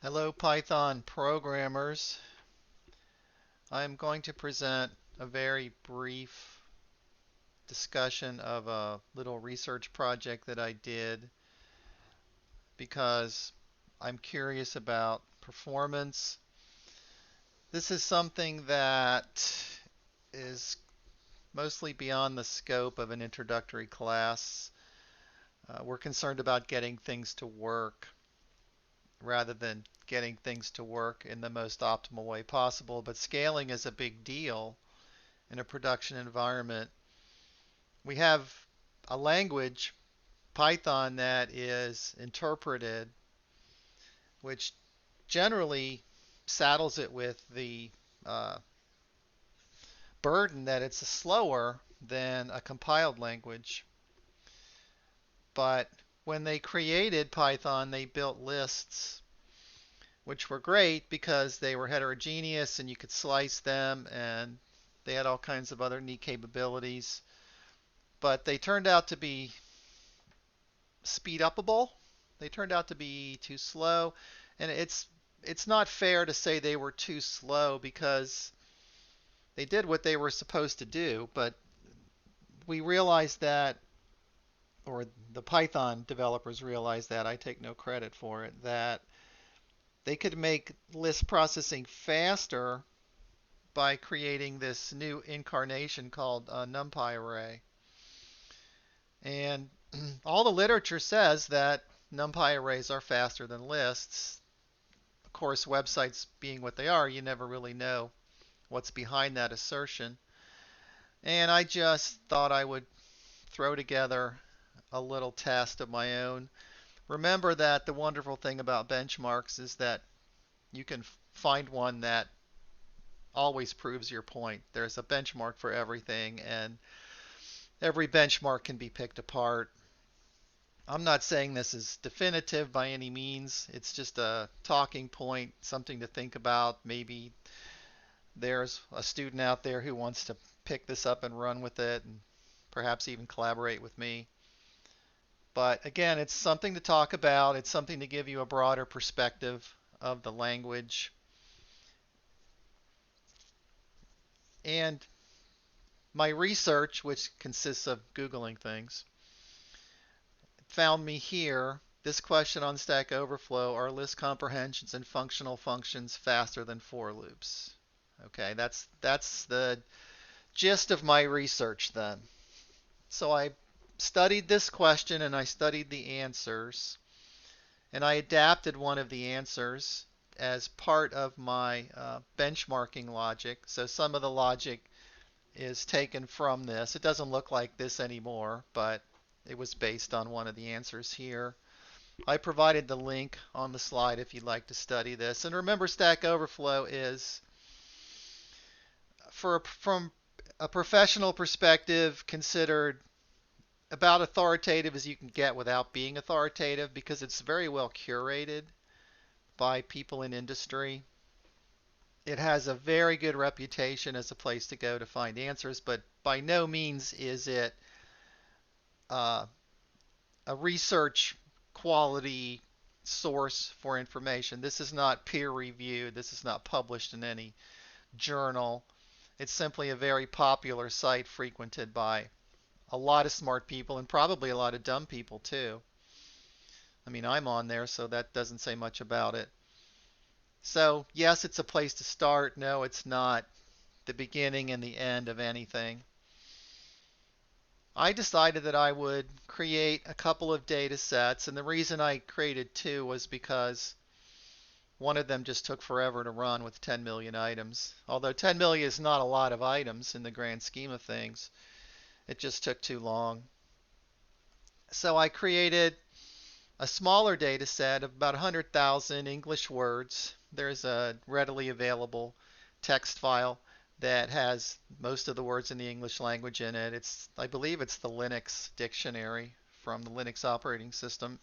Hello Python programmers. I'm going to present a very brief discussion of a little research project that I did because I'm curious about performance. This is something that is mostly beyond the scope of an introductory class. We're concerned about getting things to work rather than getting things to work in the most optimal way possible, but scaling is a big deal in a production environment. We have a language, Python, that is interpreted, which generally saddles it with the uh, burden that it's slower than a compiled language. But when they created Python, they built lists, which were great because they were heterogeneous and you could slice them, and they had all kinds of other neat capabilities. But they turned out to be speed upable. They turned out to be too slow, and it's not fair to say they were too slow because they did what they were supposed to do, but we realized that, or the Python developers realized that, I take no credit for it, that they could make list processing faster by creating this new incarnation called a Numpy array. And all the literature says that NumPy arrays are faster than lists. Of course, websites being what they are, you never really know what's behind that assertion. And I just thought I would throw together a little test of my own. Remember that the wonderful thing about benchmarks is that you can find one that always proves your point. There's a benchmark for everything, and every benchmark can be picked apart. I'm not saying this is definitive by any means. It's just a talking point, something to think about. Maybe there's a student out there who wants to pick this up and run with it and perhaps even collaborate with me. But again, it's something to talk about. It's something to give you a broader perspective of the language. And my research, which consists of Googling things, found me here. This question on Stack Overflow: are list comprehensions and functional functions faster than for loops? Okay, that's the gist of my research then. So I studied this question and I studied the answers, and I adapted one of the answers as part of my benchmarking logic. So some of the logic is taken from this. It doesn't look like this anymore, but it was based on one of the answers here. I provided the link on the slide if you'd like to study this. And remember, Stack Overflow is, from a professional perspective, considered about authoritative as you can get without being authoritative because it's very well curated by people in industry. It has a very good reputation as a place to go to find answers, but by no means is it uh, a research quality source for information. This is not peer reviewed. This is not published in any journal. It's simply a very popular site frequented by a lot of smart people and probably a lot of dumb people too. I mean, I'm on there, so that doesn't say much about it. So, yes, it's a place to start. No, it's not the beginning and the end of anything. I decided that I would create a couple of data sets, and the reason I created two was because one of them just took forever to run with 10 million items. Although 10 million is not a lot of items in the grand scheme of things, it just took too long. So I created a smaller data set of about 100,000 English words. There's a readily available text file that has most of the words in the English language in it. I believe it's the Linux dictionary from the Linux operating system.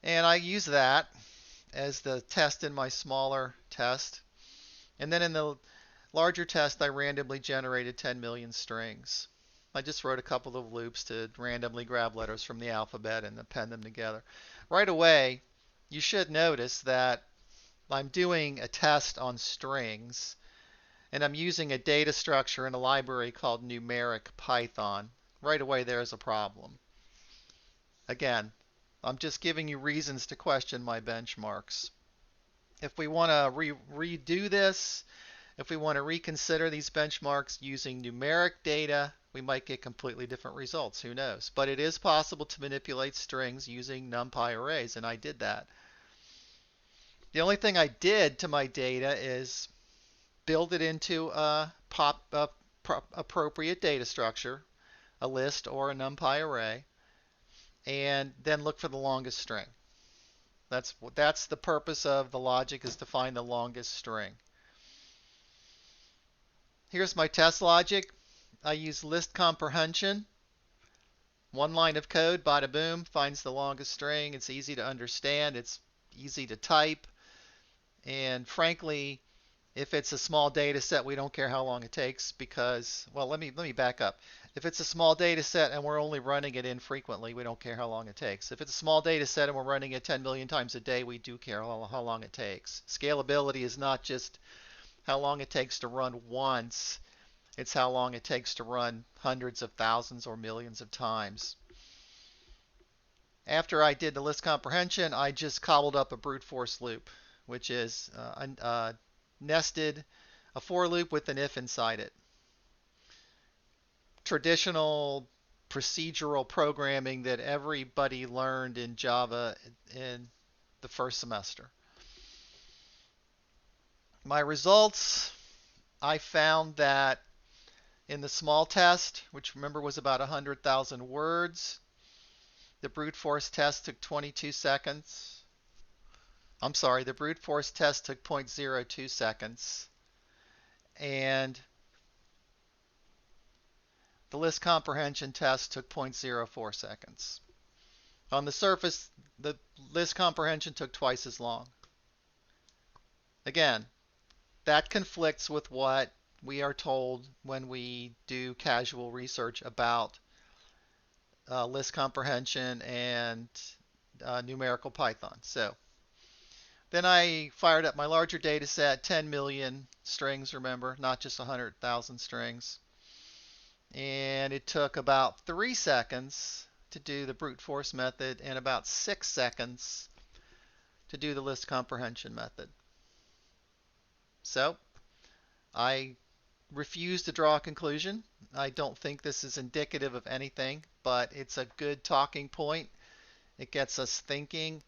And I use that as the test in my smaller test. And then in the larger test, I randomly generated 10 million strings. I just wrote a couple of loops to randomly grab letters from the alphabet and append them together. Right away, you should notice that I'm doing a test on strings, and I'm using a data structure in a library called numeric Python. Right away, there's a problem. Again, I'm just giving you reasons to question my benchmarks. If we want to redo this, if we want to reconsider these benchmarks using numeric data, we might get completely different results. Who knows? But it is possible to manipulate strings using Numpy arrays, and I did that. The only thing I did to my data is build it into a appropriate data structure, a list or a NumPy array, and then look for the longest string. That's the purpose of the logic, is to find the longest string. Here's my test logic. I use list comprehension. One line of code, bada boom, finds the longest string. It's easy to understand. It's easy to type. And frankly, if it's a small data set, we don't care how long it takes because, well, let me back up. If it's a small data set and we're only running it infrequently, we don't care how long it takes. If it's a small data set and we're running it 10 million times a day, we do care how long it takes. Scalability is not just how long it takes to run once, it's how long it takes to run hundreds of thousands or millions of times. After I did the list comprehension, I just cobbled up a brute force loop, which is nested, a for loop with an if inside it. Traditional procedural programming that everybody learned in Java in the first semester. My results, I found that in the small test, which remember was about 100,000 words, the brute force test took 22 seconds. I'm sorry, the brute force test took 0.02 seconds. And the list comprehension test took 0.04 seconds. On the surface, the list comprehension took twice as long. Again, that conflicts with what we are told when we do casual research about list comprehension and numerical Python. So then I fired up my larger data set, 10 million strings, remember, not just 100,000 strings. And it took about 3 seconds to do the brute force method and about 6 seconds to do the list comprehension method. So I refuse to draw a conclusion. I don't think this is indicative of anything, but it's a good talking point. It gets us thinking.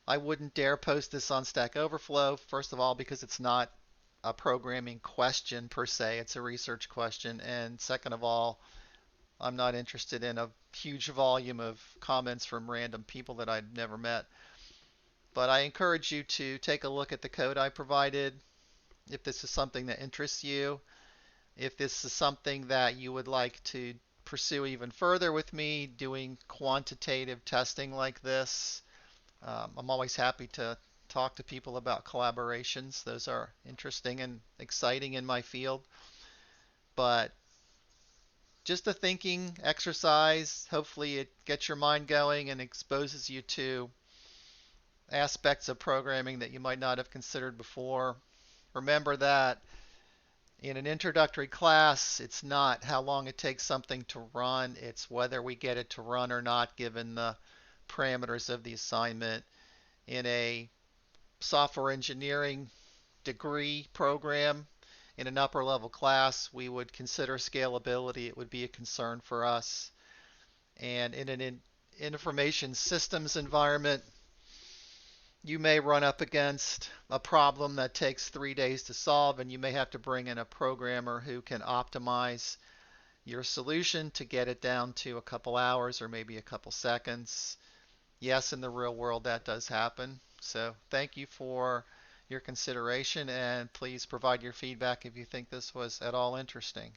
I wouldn't dare post this on Stack Overflow, first of all, because it's not a programming question per se, it's a research question. And second of all, I'm not interested in a huge volume of comments from random people that I've never met. But I encourage you to take a look at the code I provided. If this is something that interests you, if this is something that you would like to pursue even further with me, doing quantitative testing like this, I'm always happy to talk to people about collaborations. Those are interesting and exciting in my field. But just a thinking exercise. Hopefully it gets your mind going and exposes you to aspects of programming that you might not have considered before. Remember that in an introductory class, it's not how long it takes something to run, it's whether we get it to run or not given the parameters of the assignment. In a software engineering degree program, in an upper level class, we would consider scalability. It would be a concern for us. And in an information systems environment, you may run up against a problem that takes 3 days to solve, and you may have to bring in a programmer who can optimize your solution to get it down to a couple hours or maybe a couple seconds. Yes, in the real world that does happen. So thank you for your consideration, and please provide your feedback if you think this was at all interesting.